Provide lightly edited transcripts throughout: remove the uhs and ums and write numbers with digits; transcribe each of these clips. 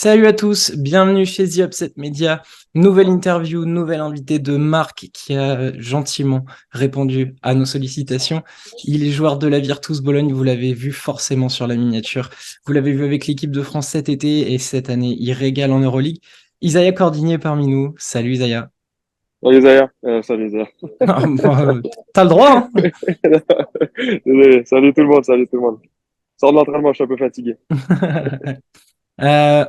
Salut à tous, bienvenue chez The Upset Media. Nouvelle interview, nouvel invité de Marc qui a gentiment répondu à nos sollicitations. Il est joueur de la Virtus Bologne, vous l'avez vu forcément sur la miniature. Vous l'avez vu avec l'équipe de France cet été et cette année, il régale en Euroleague. Isaiah Cordigné parmi nous. Salut Isaiah. Salut Zaya, salut Zaya. T'as le droit, Désolé, salut tout le monde. Sors de l'entraînement, je suis un peu fatigué. hein.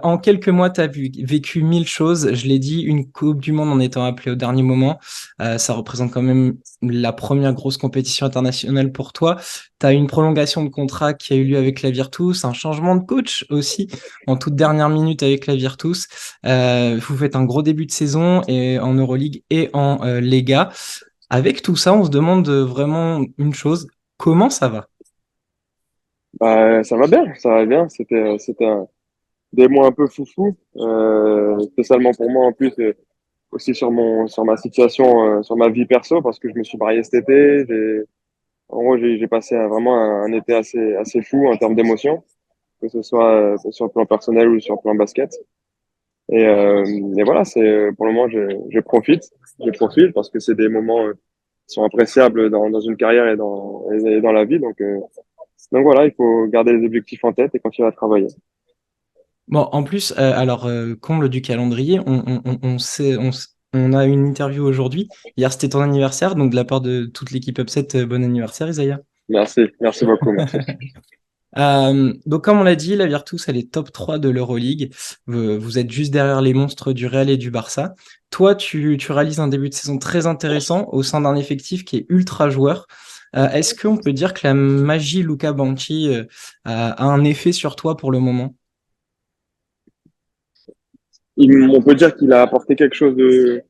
En quelques mois, tu as vécu 1000 choses. Je l'ai dit, une Coupe du Monde en étant appelée au dernier moment. Ça représente quand même la première grosse compétition internationale pour toi. Tu as une prolongation de contrat qui a eu lieu avec la Virtus, un changement de coach aussi en toute dernière minute avec la Virtus. Vous faites un gros début de saison et en Euroleague et en Lega. Avec tout ça, on se demande vraiment une chose, comment ça va? Bah, ça va bien, ça va bien. Des mois un peu foufou, spécialement pour moi en plus, aussi sur ma situation, sur ma vie perso, parce que je me suis marié cet été. En gros, j'ai passé vraiment un été assez fou en termes d'émotions, que ce soit sur le plan personnel ou sur le plan basket. Et, euh, et voilà, pour le moment, je profite parce que c'est des moments qui sont appréciables dans une carrière et dans la vie. Donc voilà, il faut garder les objectifs en tête et continuer à travailler. Bon, en plus, comble du calendrier, on a une interview aujourd'hui. Hier, c'était ton anniversaire, donc de la part de toute l'équipe Upset, bon anniversaire, Isaiah. Merci beaucoup, merci. Donc, comme on l'a dit, la Virtus, elle est top 3 de l'Euroleague. Vous êtes juste derrière les monstres du Real et du Barça. Toi, tu réalises un début de saison très intéressant au sein d'un effectif qui est ultra joueur. Est-ce qu'on peut dire que la magie Luca Banchi a un effet sur toi pour le moment? On peut dire qu'il a apporté quelque chose de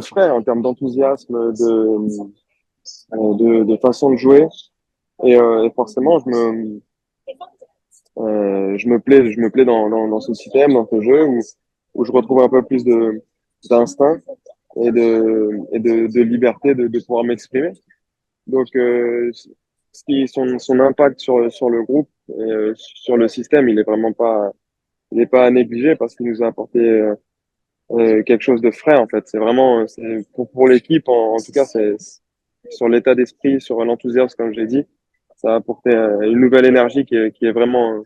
frais en termes d'enthousiasme, de façon de jouer. Et forcément, je me plais dans ce système, dans ce jeu où je retrouve un peu plus d'instinct de liberté de pouvoir m'exprimer. Donc, son impact sur le groupe, sur le système, il est pas à négliger parce qu'il nous a apporté quelque chose de frais en fait. C'est vraiment, pour l'équipe en tout cas, c'est sur l'état d'esprit, sur l'enthousiasme comme je l'ai dit, ça a apporté une nouvelle énergie qui est vraiment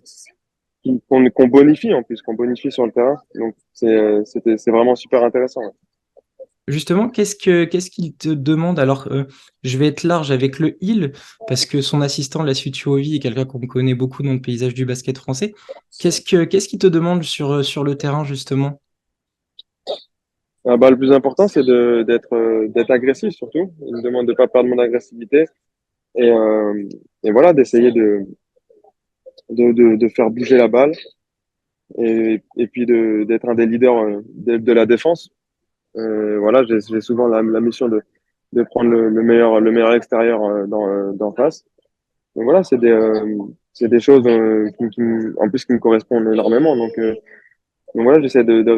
qu'on bonifie en plus, qu'on bonifie sur le terrain. Donc c'est vraiment super intéressant. Ouais. Justement, qu'est-ce qu'il te demande? Alors, je vais être large avec le il, parce que son assistant, la Sutuovi, est quelqu'un qu'on connaît beaucoup dans le paysage du basket français. Qu'est-ce qu'il te demande sur le terrain, justement? Bah, le plus important, c'est d'être agressif surtout. Il me demande de pas perdre mon agressivité et, euh, et voilà, d'essayer de faire bouger la balle et puis d'être un des leaders de la défense. Voilà, j'ai souvent la mission de prendre le meilleur extérieur d'en face. Donc voilà, c'est des choses en plus qui me correspondent énormément. Donc voilà, j'essaie de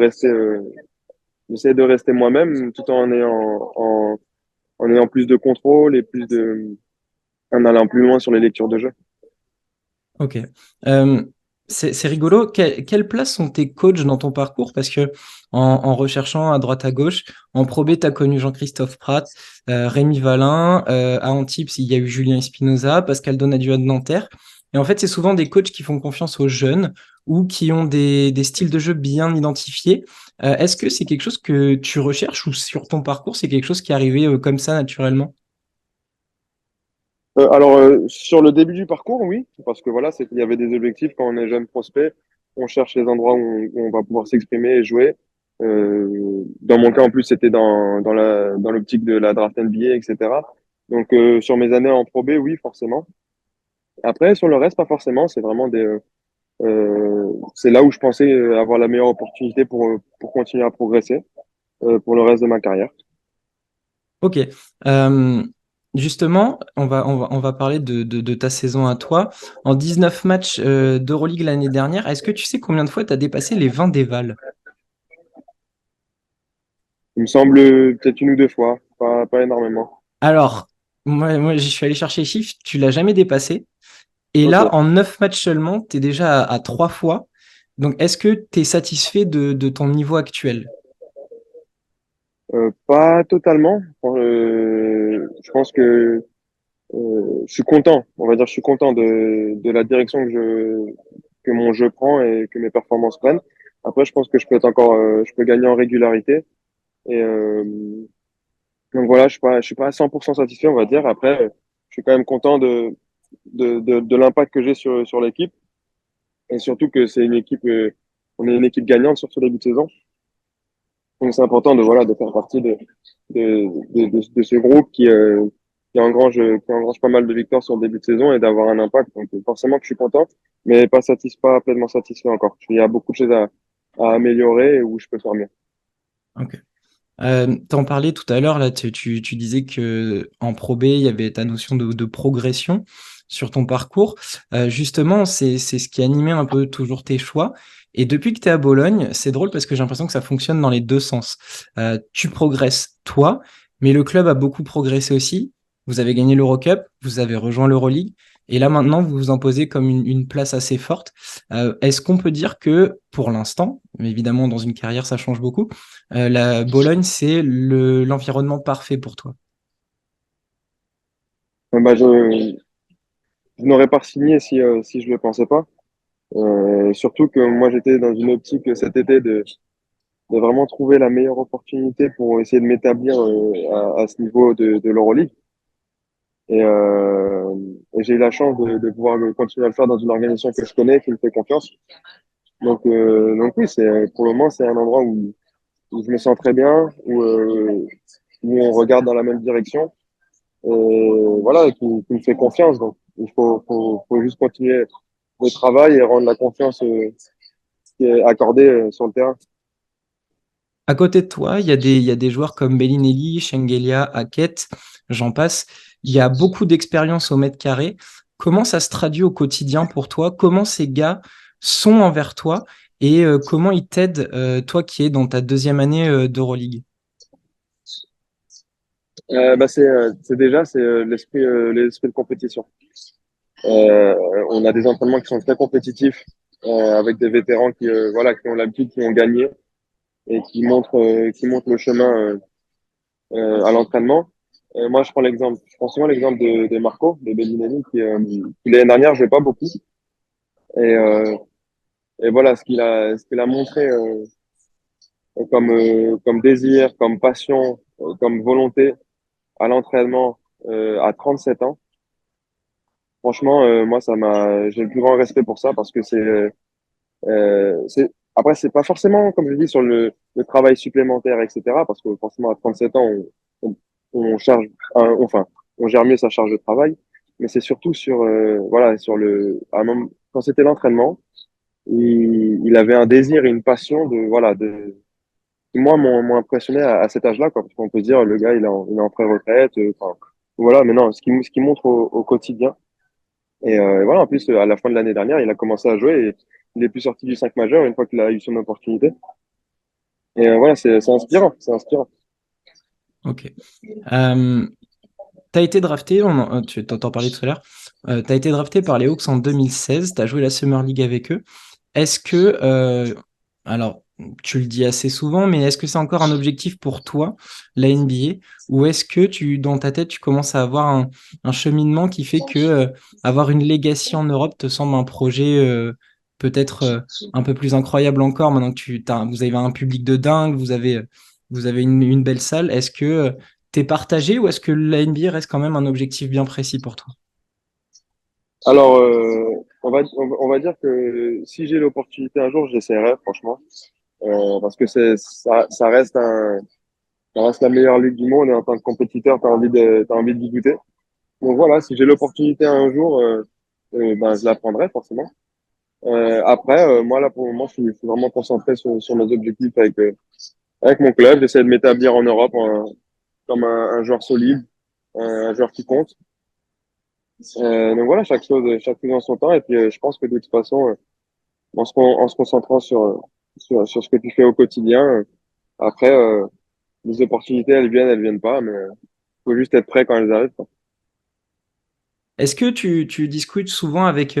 rester moi-même tout en ayant plus de contrôle et en allant plus loin sur les lectures de jeu. Ok. Euh, c'est rigolo. Quelle place sont tes coachs dans ton parcours? Parce que en recherchant à droite à gauche, en Pro B, tu as connu Jean-Christophe Prat, Rémi Valin, à Antibes, il y a eu Julien Espinoza, Pascal Donadieu de Nanterre. Et en fait, c'est souvent des coachs qui font confiance aux jeunes ou qui ont des styles de jeu bien identifiés. Est-ce que c'est quelque chose que tu recherches ou sur ton parcours, c'est quelque chose qui est arrivé comme ça naturellement? Sur le début du parcours, oui, parce que voilà, c'est qu'il y avait des objectifs quand on est jeune prospect, on cherche les endroits où on va pouvoir s'exprimer et jouer. Dans mon cas, en plus, c'était dans l'optique de la draft NBA, etc. Donc, sur mes années en Pro B, oui, forcément. Après, sur le reste, pas forcément. C'est là où je pensais avoir la meilleure opportunité pour continuer à progresser pour le reste de ma carrière. Ok. Euh, Justement, on va parler de ta saison à toi. En 19 matchs d'Euroleague l'année dernière, est-ce que tu sais combien de fois tu as dépassé les 20 dévals? Il me semble peut-être une ou deux fois, pas énormément. Alors, moi j'y suis allé chercher les chiffres, tu l'as jamais dépassé. Et là, Ok. en 9 matchs seulement, tu es déjà à 3 fois. Donc, est-ce que tu es satisfait de ton niveau actuel? Pas totalement. Je pense que je suis content. On va dire, je suis content de la direction que mon jeu prend et que mes performances prennent. Après, je pense que je peux être encore, je peux gagner en régularité. Et donc voilà, je suis pas à 100% satisfait, on va dire. Après, je suis quand même content de l'impact que j'ai sur l'équipe et surtout que c'est une équipe, on est une équipe gagnante sur ce début de saison. Donc c'est important de voilà de faire partie de ce groupe qui engrange pas mal de victoires sur le début de saison et d'avoir un impact. Donc forcément que je suis content, mais pas satisfait, pas pleinement satisfait encore. Il y a beaucoup de choses à améliorer et où je peux faire mieux. Ok. T'en parlais tout à l'heure, là, tu disais que en Pro B, il y avait ta notion de progression sur ton parcours. Justement, c'est ce qui animait un peu toujours tes choix. Et depuis que tu es à Bologne, c'est drôle parce que j'ai l'impression que ça fonctionne dans les deux sens. Tu progresses toi, mais le club a beaucoup progressé aussi. Vous avez gagné l'Eurocup, vous avez rejoint l'Euroleague, et là maintenant, vous vous imposez comme une place assez forte. Est-ce qu'on peut dire que, pour l'instant, mais évidemment dans une carrière ça change beaucoup, la Bologne, c'est l'environnement parfait pour toi? Bah, je n'aurais pas signé si je le pensais pas. Surtout que moi j'étais dans une optique cet été de vraiment trouver la meilleure opportunité pour essayer de m'établir à ce niveau de l'Euroleague. Et, euh, et j'ai eu la chance de pouvoir continuer à le faire dans une organisation que je connais, qui me fait confiance. Donc oui, pour le moment, c'est un endroit où je me sens très bien, où on regarde dans la même direction. Et voilà, qui me fait confiance. Donc faut juste continuer le travail et rendre la confiance qui est accordée sur le terrain. À côté de toi, il y a des joueurs comme Bellinelli, Shengelia, Hackett, j'en passe. Il y a beaucoup d'expérience au mètre carré. Comment ça se traduit au quotidien pour toi? Comment ces gars sont envers toi? Et comment ils t'aident, toi qui es dans ta deuxième année d'Euroleague? C'est l'esprit de compétition. Euh, on a des entraînements qui sont très compétitifs avec des vétérans voilà qui ont l'habitude, qui ont gagné et qui montrent le chemin à l'entraînement. Moi, je prends souvent l'exemple de Marco, de Bellinelli, qui l'année dernière jouait pas beaucoup et, euh, et voilà ce qu'il a montré comme désir, comme passion, comme volonté à l'entraînement à 37 ans. Franchement, moi, j'ai le plus grand respect pour ça parce que après, c'est pas forcément, comme je dis, sur le travail supplémentaire, etc. Parce que forcément, à 37 ans, on charge, enfin, on gère mieux sa charge de travail. Mais c'est surtout voilà, à un moment, quand c'était l'entraînement, il avait un désir et une passion voilà, qui, moi, m'ont impressionné à cet âge-là, quoi. Parce qu'on peut se dire, le gars, il est en pré-retraite, enfin, voilà. Mais non, ce qui montre au quotidien. Et voilà, en plus, à la fin de l'année dernière, il a commencé à jouer et il est plus sorti du 5 majeur une fois qu'il a eu son opportunité. Et voilà, c'est inspirant, c'est inspirant. Ok. Euh, Tu as été drafté, tu t'en parlais tout à l'heure, tu as été drafté par les Hawks en 2016, tu as joué la Summer League avec eux. Est-ce que, alors, tu le dis assez souvent, mais est-ce que c'est encore un objectif pour toi, la NBA, ou est-ce que dans ta tête, tu commences à avoir un cheminement qui fait que avoir une legacy en Europe te semble un projet peut-être un peu plus incroyable encore, maintenant que vous avez un public de dingue, vous avez une belle salle. Est-ce que t'es partagé ou est-ce que la NBA reste quand même un objectif bien précis pour toi? Alors, on va dire que si j'ai l'opportunité un jour, j'essaierai, franchement, parce que ça reste la meilleure ligue du monde et en tant que compétiteur, t'as envie d'y goûter. Donc voilà, si j'ai l'opportunité un jour, ben, je la prendrai, forcément. Après, moi, là, pour le moment, je suis vraiment concentré sur mes objectifs avec mon club. J'essaie de m'établir en Europe comme un joueur solide, un joueur qui compte. Donc voilà, chaque chose en son temps. Et puis, je pense que de toute façon, en se concentrant sur ce que tu fais au quotidien, après, les opportunités, elles viennent pas, mais faut juste être prêt quand elles arrivent, quoi. Est-ce que tu discutes souvent avec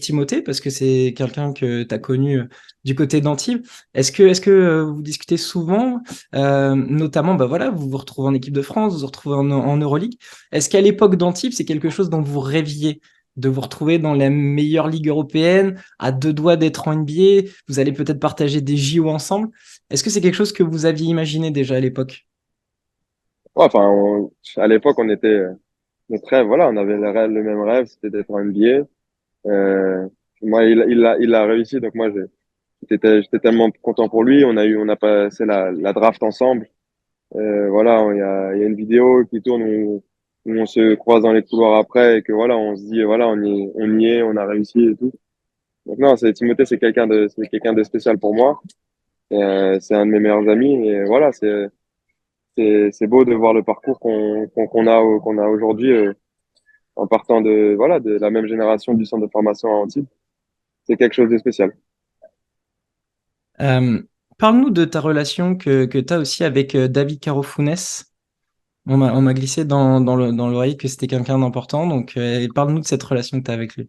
Timothée, parce que c'est quelqu'un que tu as connu du côté d'Antibes? Est-ce que vous discutez souvent, notamment, bah voilà, vous vous retrouvez en équipe de France, vous vous retrouvez en Euroleague. Est-ce qu'à l'époque d'Antibes, c'est quelque chose dont vous rêviez de vous retrouver dans la meilleure ligue européenne, à deux doigts d'être en NBA, vous allez peut-être partager des JO ensemble. Est-ce que c'est quelque chose que vous aviez imaginé déjà à l'époque? Ouais, enfin, à l'époque, on était notre rêve, voilà, on avait le même rêve, c'était d'être en NBA. Moi, il a réussi, donc moi, j'étais tellement content pour lui. On a passé la draft ensemble. Voilà, il y a une vidéo qui tourne où on se croise dans les couloirs après et que voilà, on se dit, voilà, on y est, on a réussi et tout. Donc non, Timothée, c'est quelqu'un de spécial pour moi. C'est un de mes meilleurs amis et voilà, c'est beau de voir le parcours qu'on a aujourd'hui en partant de voilà de la même génération du centre de formation à Antibes. C'est quelque chose de spécial. Euh, Parle-nous de ta relation que tu as aussi avec David Carofunes. On m'a glissé dans l'oreille que c'était quelqu'un d'important, donc parle-nous de cette relation que tu as avec lui.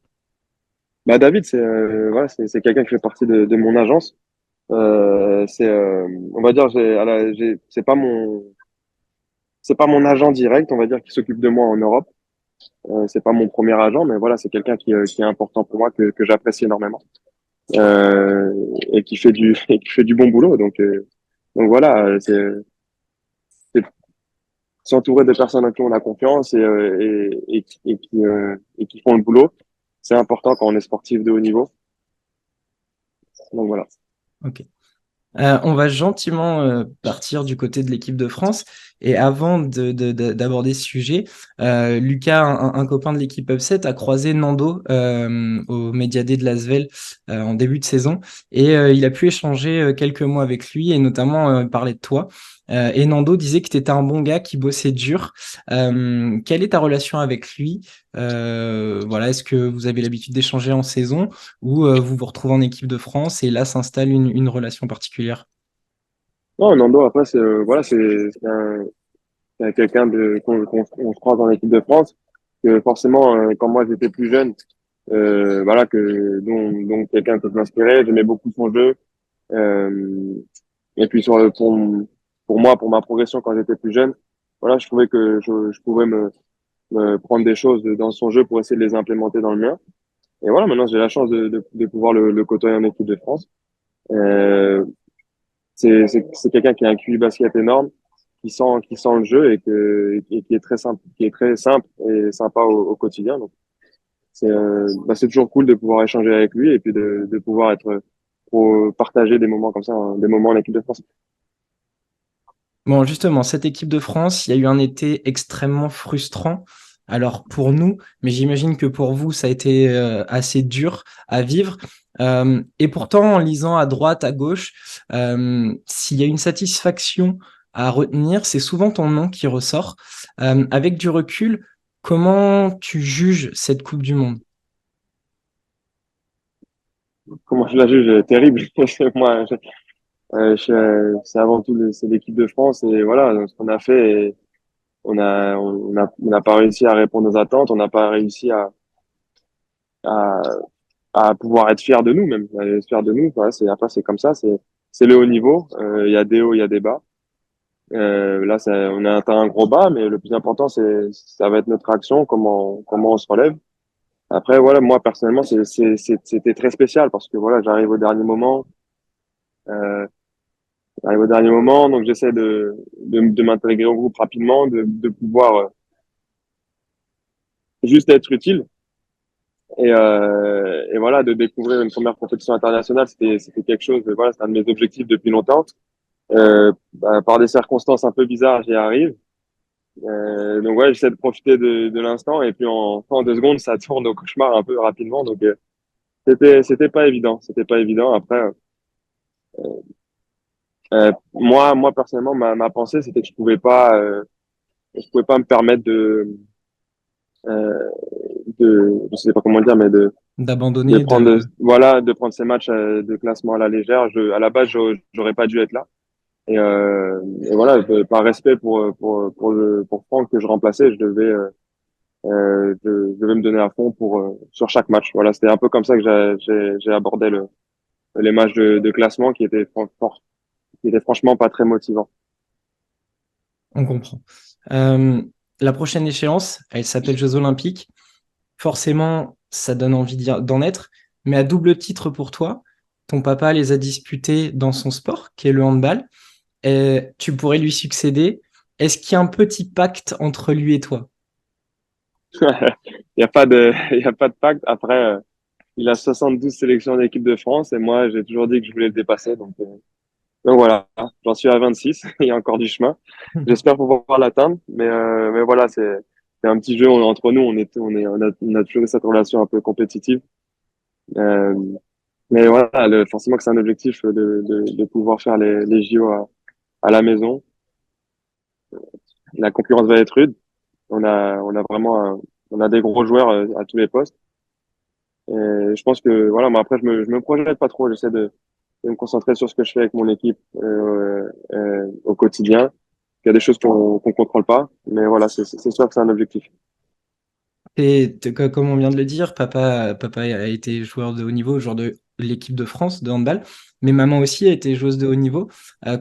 Bah David, c'est quelqu'un qui fait partie de mon agence. On va dire, c'est pas mon agent direct, on va dire, qui s'occupe de moi en Europe. C'est pas mon premier agent, mais voilà, c'est quelqu'un qui est important pour moi, que j'apprécie énormément, euh, et qui fait et qui fait du bon boulot. Donc voilà, c'est s'entourer de personnes en qui on a confiance et qui font le boulot. C'est important quand on est sportif de haut niveau. Donc voilà. Ok. On va gentiment partir du côté de l'équipe de France. Et avant d'aborder ce sujet, Lucas, un copain de l'équipe Upset, a croisé Nando au Médiadé de Lasvel en début de saison. Et il a pu échanger quelques mots avec lui et notamment parler de toi. Et Nando disait que tu étais un bon gars qui bossait dur. Quelle est ta relation avec lui? Voilà, est-ce que vous avez l'habitude d'échanger en saison ou vous vous retrouvez en équipe de France et là s'installe une relation particulière? Non, Nando, après, voilà, c'est quelqu'un qu'on se croise dans l'équipe de France. Que forcément, quand moi j'étais plus jeune, voilà, dont quelqu'un peut m'inspirer. J'aimais beaucoup son jeu. Euh, et puis pour moi, pour ma progression quand j'étais plus jeune, voilà, je trouvais que je pouvais me prendre des choses dans son jeu pour essayer de les implémenter dans le mien. Et voilà, maintenant j'ai la chance de pouvoir le côtoyer en équipe de France. Euh, c'est quelqu'un qui a un QI basket énorme, qui sent le jeu et qui est très simple, qui est très simple et sympa au quotidien. Donc c'est toujours cool de pouvoir échanger avec lui et puis de pouvoir pour partager des moments comme ça, hein, des moments en équipe de France. Bon, justement, cette équipe de France, il y a eu un été extrêmement frustrant. Alors pour nous, mais j'imagine que pour vous, ça a été assez dur à vivre. Et pourtant, en lisant à droite, à gauche, s'il y a une satisfaction à retenir, c'est souvent ton nom qui ressort. Avec du recul, comment tu juges cette Coupe du Monde? Comment je la juge? Terrible. Moi, c'est avant tout c'est l'équipe de France et voilà ce qu'on a fait. Et on n'a pas réussi à répondre aux attentes. On n'a pas réussi à, à pouvoir être fier de nous même, à être fier de nous. Voilà, après c'est comme ça. C'est le haut niveau. Il y a des hauts, il y a des bas. Là, on a atteint un gros bas, mais le plus important, ça va être notre action, comment on se relève. Après, voilà, moi personnellement, c'était très spécial parce que voilà, j'arrive au dernier moment. Euh, J'arrive au dernier moment, donc j'essaie de m'intégrer au groupe rapidement, de pouvoir juste être utile. Et voilà, de découvrir une première compétition internationale, c'était quelque chose. Voilà, c'est un de mes objectifs depuis longtemps. Par des circonstances un peu bizarres, j'y arrive. Donc ouais, j'essaie de profiter de l'instant et puis en 2 secondes, ça tourne au cauchemar un peu rapidement. Donc c'était pas évident, c'était pas évident. Après, moi personnellement, ma pensée c'était que je pouvais pas me permettre euh, je sais pas comment dire, mais de D'abandonner, prendre voilà, de prendre ces matchs de classement à la légère. À la base, j'aurais pas dû être là. Et voilà, par respect pour Franck que je remplaçais, je devais je vais me donner à fond sur chaque match. Voilà, c'était un peu comme ça que j'ai abordé les matchs de classement qui étaient franchement pas très motivants. On comprend. Euh, la prochaine échéance, elle s'appelle Jeux Olympiques. Forcément, ça donne envie d'en être, mais à double titre pour toi, ton papa les a disputés dans son sport, qui est le handball, et tu pourrais lui succéder. Est-ce qu'il y a un petit pacte entre lui et toi? Il y a pas de pacte. Après, il a 72 sélections en équipe de France et moi, j'ai toujours dit que je voulais le dépasser. Donc voilà, j'en suis à 26. Il y a encore du chemin. J'espère pouvoir l'atteindre, mais voilà, c'est un petit jeu entre nous. On a toujours eu cette relation un peu compétitive. Euh, mais voilà, forcément que c'est un objectif de pouvoir faire les JO à la maison. La concurrence va être rude. On a vraiment, on a des gros joueurs à tous les postes. Et je pense que voilà, mais après je me projette pas trop. J'essaie de me concentrer sur ce que je fais avec mon équipe au quotidien. Il y a des choses qu'on contrôle pas, mais voilà, c'est sûr que c'est un objectif. Comme on vient de le dire, papa a été joueur de haut niveau, joueur de l'équipe de France de handball, mais maman aussi a été joueuse de haut niveau.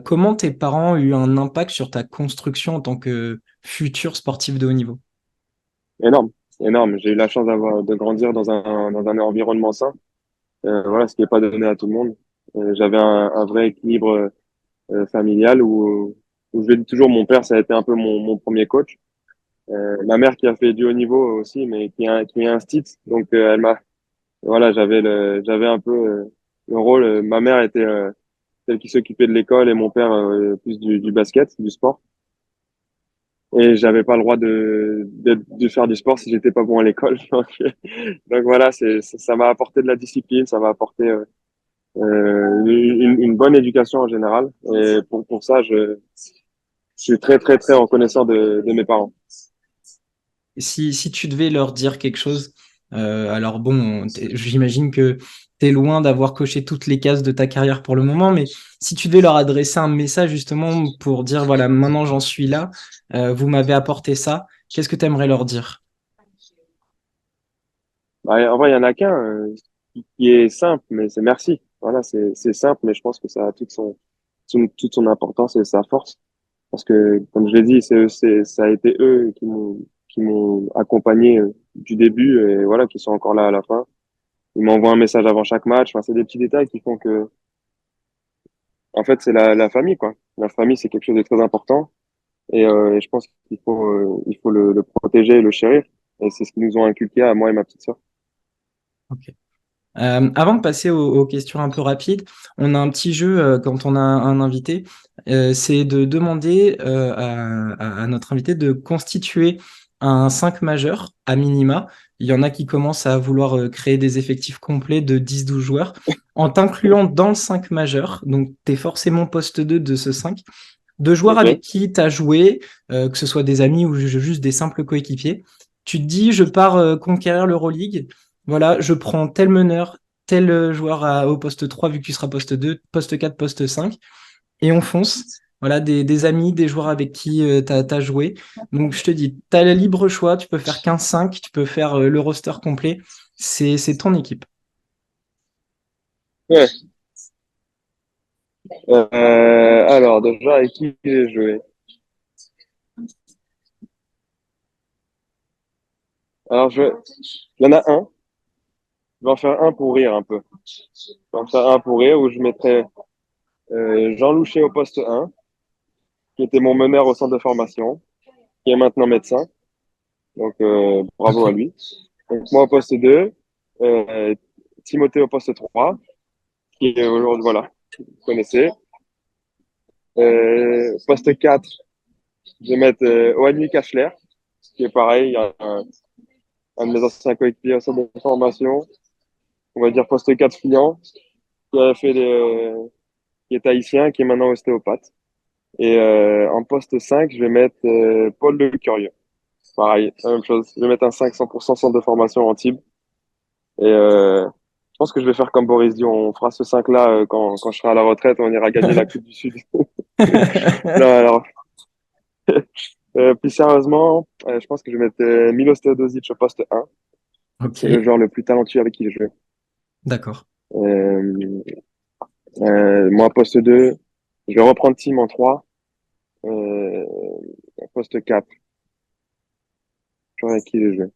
Comment tes parents ont eu un impact sur ta construction en tant que futur sportif de haut niveau? Énorme, énorme. J'ai eu la chance de grandir dans un environnement sain. Voilà, ce qui n'est pas donné à tout le monde. J'avais un vrai équilibre familial où je le dis toujours, mon père, ça a été un peu mon premier coach. Ma mère qui a fait du haut niveau aussi, mais qui est instite. Donc, voilà, j'avais un peu le rôle. Ma mère était celle qui s'occupait de l'école et mon père plus du basket, du sport. Et j'avais pas le droit de faire du sport si j'étais pas bon à l'école. Donc voilà, ça m'a apporté de la discipline, ça m'a apporté une bonne éducation en général. Et pour ça, je suis très, très, très reconnaissant de mes parents. Si tu devais leur dire quelque chose, alors bon, j'imagine que tu es loin d'avoir coché toutes les cases de ta carrière pour le moment, mais si tu devais leur adresser un message justement pour dire, voilà, maintenant j'en suis là, vous m'avez apporté ça, qu'est-ce que tu aimerais leur dire? Bah, en vrai, il y en a qu'un qui est simple, mais c'est merci. Voilà, c'est simple, mais je pense que ça a toute son importance et sa force. Parce que, comme je l'ai dit, ça a été eux qui m'ont accompagné du début et voilà, qui sont encore là à la fin. Ils m'envoient un message avant chaque match. Enfin, c'est des petits détails qui font que, en fait, c'est la famille, quoi. La famille, c'est quelque chose de très important. Et je pense il faut le protéger et le chérir. Et c'est ce qu'ils nous ont inculqué à moi et ma petite sœur. Ok. Avant de passer aux questions un peu rapides, on a un petit jeu quand on a un invité. C'est de demander à notre invité de constituer un 5 majeur à minima. Il y en a qui commencent à vouloir créer des effectifs complets de 10-12 joueurs en t'incluant dans le 5 majeur. Donc, tu es forcément poste 2 de ce 5 de joueurs avec Ok? qui tu as joué, que ce soit des amis ou juste des simples coéquipiers. Tu te dis, je pars conquérir l'Euroleague. Voilà, je prends tel meneur, tel joueur au poste 3 vu que tu seras poste 2, poste 4, poste 5, et on fonce. Voilà, des amis, des joueurs avec qui tu as joué. Donc je te dis, tu as le libre choix, tu peux faire 15-5, tu peux faire le roster complet. C'est ton équipe. Ouais. Alors, déjà, avec qui j'ai joué? Alors, il y en a un. Je vais en faire un pour rire un peu. Je vais en faire un pour rire où je mettrais Jean Louché au poste 1, qui était mon meneur au centre de formation, qui est maintenant médecin. Donc, bravo à Ok. lui. Donc, moi au poste 2, euh, Timothée au poste 3, qui est aujourd'hui, voilà, vous connaissez. Poste 4, je vais mettre Oani Kachler, qui est pareil, un de mes anciens coéquipiers au centre de formation. On va dire poste 4 client, qui a fait qui est haïtien, qui est maintenant ostéopathe. Et en poste 5, je vais mettre Paul Le Curieux. Pareil, la même chose. Je vais mettre un 5 100% centre de formation en Antibes. Et je pense que je vais faire comme Boris Dion. On fera ce 5-là quand je serai à la retraite. On ira gagner la Coupe du Sud. Non, alors, Plus sérieusement, je pense que je vais mettre Milos Teodosic au poste 1. C'est le Ok, joueur le plus talentueux avec qui j'ai joué. d'accord. Euh, Moi, poste 2, je vais reprendre Team en 3. Euh, Poste 4, joueur avec qui j'ai joué.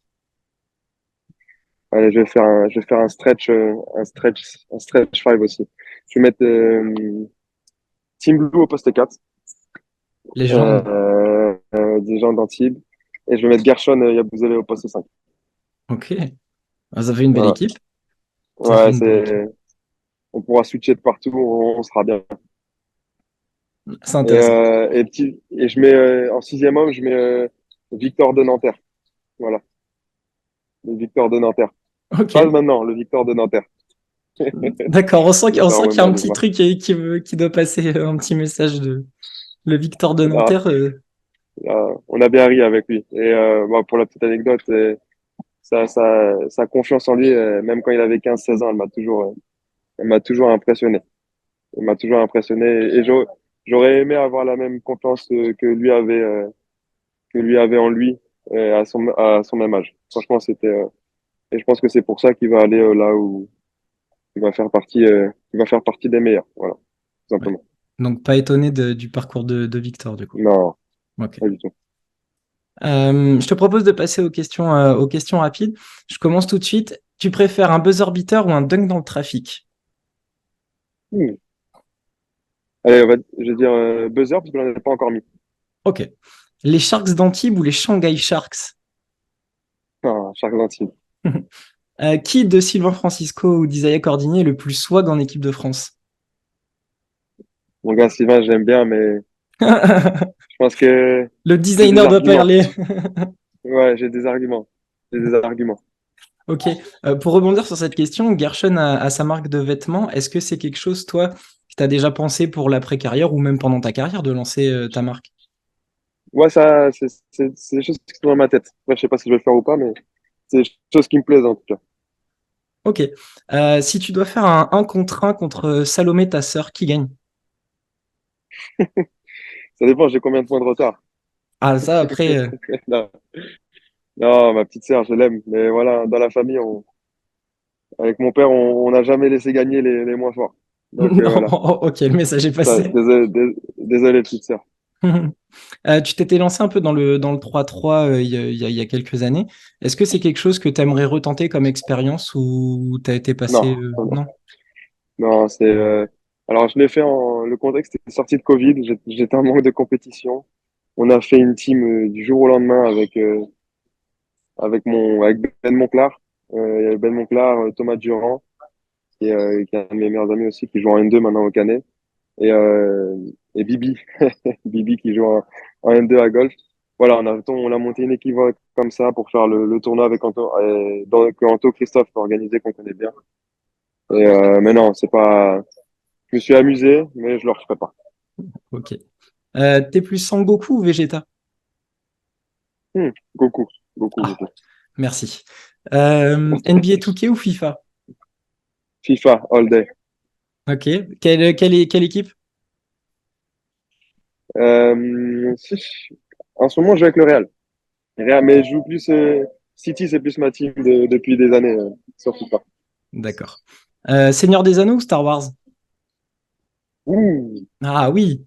Allez, je vais faire un stretch 5 aussi. Je vais mettre Team Blue au poste 4, Légende. des gens d'Antibes. Et je vais mettre Gershon Yabusele au poste 5. Ok. Ah, ça fait une belle Voilà. équipe. Ça fait Ouais, une belle équipe. on pourra switcher de partout, on sera bien. C'est intéressant. Et je mets, en sixième homme, je mets Victor de Nanterre. Voilà. Le Victor de Nanterre. Pas Ok. maintenant, le Victor de Nanterre. D'accord. Le On temps sent me qu'il y a un met petit truc qui doit passer, un petit message de le Victor de là, Nanterre. on a bien ri avec lui. Et bon, pour la petite anecdote, sa confiance en lui, même quand il avait 15-16 ans, elle m'a toujours impressionné. Elle m'a toujours impressionné. Et j'aurais aimé avoir la même confiance que lui avait en lui à son même âge. Franchement, et je pense que c'est pour ça qu'il va aller là où il va faire partie des meilleurs. Voilà, tout Ouais. simplement. Donc, pas étonné du parcours de Victor, du coup. Non, Ok. pas du tout. Je te propose de passer aux questions rapides. Je commence tout de suite. Tu préfères un buzzer beater ou un dunk dans le trafic? Hmm. Allez, je vais dire buzzer parce que je n'en ai pas encore mis. Ok. Les Sharks d'Antibes ou les Shanghai Sharks? Ah, Shark Antibes. Qui de Sylvain Francisco ou d'Isaiah Cordigné est le plus swag en équipe de France? Mon gars, Sylvain, j'aime bien, mais je pense que Le j'ai des designer doit arguments. parler. Ouais, j'ai des arguments. J'ai des arguments. Ok. Pour rebondir sur cette question, Gershon a sa marque de vêtements. Est-ce que c'est quelque chose, toi, que tu as déjà pensé pour l'après-carrière ou même pendant ta carrière de lancer ta marque? Ouais, c'est des choses qui sont dans ma tête. Après, je sais pas si je vais le faire ou pas, mais c'est des choses qui me plaisent en tout cas. Ok. Si tu dois faire un contre un contre Salomé, ta sœur, qui gagne? Ça dépend, j'ai combien de points de retard. Ah, ça, après. Non, non, ma petite sœur, je l'aime. Mais voilà, dans la famille, avec mon père, on n'a jamais laissé gagner les moins forts. Donc Non, voilà. ok, le message est passé. Désolé, désolé, petite sœur. Tu t'étais lancé un peu dans le 3-3 il y a quelques années. Est-ce que c'est quelque chose que tu aimerais retenter comme expérience ou tu as été Non, passé. non, Non? non, alors je l'ai fait le contexte était sorti de Covid. J'étais en manque de compétition. On a fait une team du jour au lendemain avec Ben Monclar. Il y avait Ben Monclar, Thomas Durand, qui est un de mes meilleurs amis aussi, qui joue en N2 maintenant au Canet, et, euh, et Bibi, Bibi qui joue en N2 à golf. Voilà, on a monté une équipe comme ça pour faire le tournoi avec Anto, que Anto Christophe a organisé, qu'on connaît bien. Mais non, c'est pas. Je me suis amusé, mais je le referai pas. Ok. T'es plus Sangoku ou Vegeta? Goku, Goku, Ah, Goku. merci. NBA 2K ou FIFA? FIFA, all day. Ok. Quelle équipe? En ce moment, je joue avec le Real. Mais je joue plus. City, c'est plus ma team depuis des années sur FIFA. D'accord. Seigneur des Anneaux ou Star Wars? Ouh, Ah oui.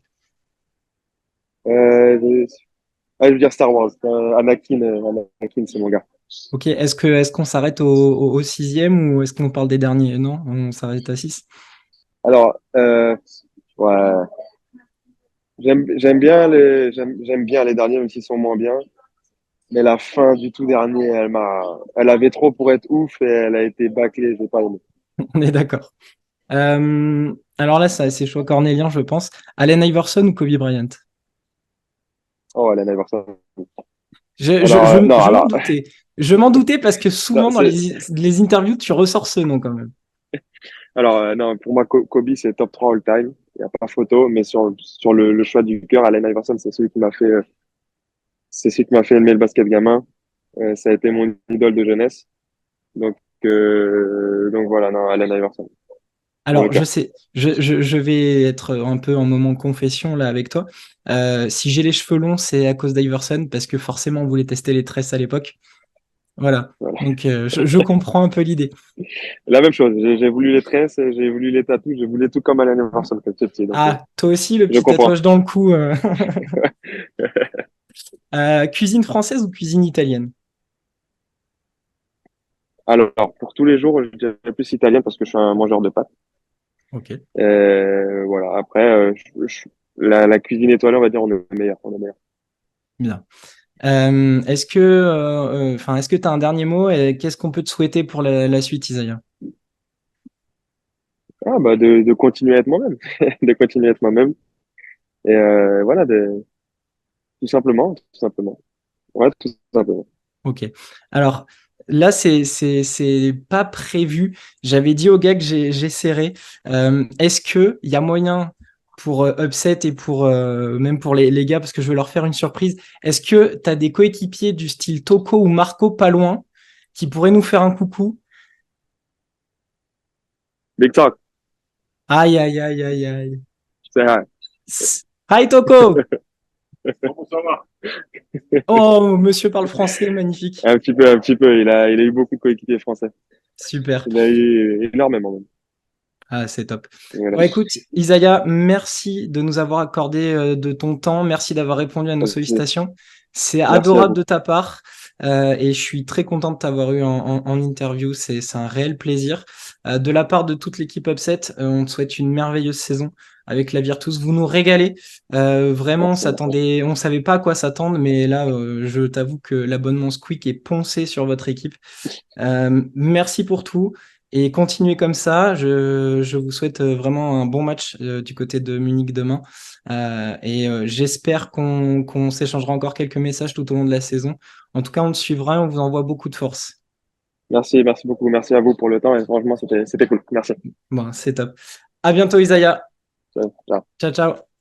je... je veux dire Star Wars. Anakin, c'est mon gars. Ok. Est-ce qu'on s'arrête au sixième ou est-ce qu'on parle des derniers? Non, on s'arrête à 6. Alors, ouais, j'aime bien les derniers, même s'ils sont moins bien. Mais la fin du tout dernier, elle avait trop pour être ouf et elle a été bâclée. J'ai pas aimé. On est d'accord. Alors là, c'est choix cornélien, je pense. Allen Iverson ou Kobe Bryant? Oh, Allen Iverson. Non, Je m'en alors, doutais. Je m'en doutais parce que non, souvent dans les interviews, tu ressors ce nom quand même. non, pour moi, Kobe, c'est top 3 all-time. Il n'y a pas photo, mais sur le choix du cœur, Allen Iverson, c'est celui qui m'a fait aimer le basket gamin. Ça a été mon idole de jeunesse. Donc, donc voilà, non, Allen Iverson. dans le Alors, je cas. sais, je vais être un peu en moment confession là avec toi. Si j'ai les cheveux longs, c'est à cause d'Iverson, parce que forcément, on voulait tester les tresses à l'époque. Voilà. Voilà. Donc, je comprends un peu l'idée. La même chose. J'ai voulu les tresses, j'ai voulu les tatous, j'ai voulu tout comme Allen Iverson quand j'étais petit. Donc, Ah, toi aussi, le je petit comprends. tatouage dans le cou. Cuisine française ou cuisine italienne? Alors, pour tous les jours, je dirais plus italien parce que je suis un mangeur de pâtes. Ok, Voilà. Après, la cuisine étoilée, on va dire, on est meilleur. On est meilleur. bien. Est-ce que tu as un dernier mot et qu'est-ce qu'on peut te souhaiter pour la suite, Isaiah? Ah, bah, de continuer à être moi-même. De continuer à être moi-même. Et voilà, tout simplement, tout simplement. Ouais, tout simplement. Ok. Alors là, c'est pas prévu. J'avais dit au gars que j'essaierai. Est-ce que il y a moyen pour Upset et pour même pour les gars, parce que je veux leur faire une surprise, est-ce que tu as des coéquipiers du style Toko ou Marco pas loin qui pourraient nous faire un coucou? Big talk. Aïe, aïe, aïe, aïe, aïe. C'est vrai. Hi Toko! Comment ça va? Oh, monsieur parle français, magnifique. Un petit peu, un petit peu. Il a eu beaucoup de coéquipiers français. Super. Il a eu énormément même. Ah, c'est top. Voilà. Bon, écoute, Isaiah, merci de nous avoir accordé de ton temps. Merci d'avoir répondu à nos Merci, sollicitations. C'est merci à adorable vous. de ta part et je suis très content de t'avoir eu en interview. C'est un réel plaisir. De la part de toute l'équipe Upset, on te souhaite une merveilleuse saison avec la Virtus. Vous nous régalez. Vraiment, Merci, merci. on savait pas à quoi s'attendre, mais là, je t'avoue que l'abonnement Squeak est poncé sur votre équipe. Merci pour tout et continuez comme ça. Je vous souhaite vraiment un bon match du côté de Munich demain. J'espère qu'on s'échangera encore quelques messages tout au long de la saison. En tout cas, on te suivra et on vous envoie beaucoup de force. Merci, merci beaucoup. Merci à vous pour le temps et franchement, c'était cool. Merci. Bon, c'est top. À bientôt, Isaiah. Ciao. Ciao. Ciao, ciao.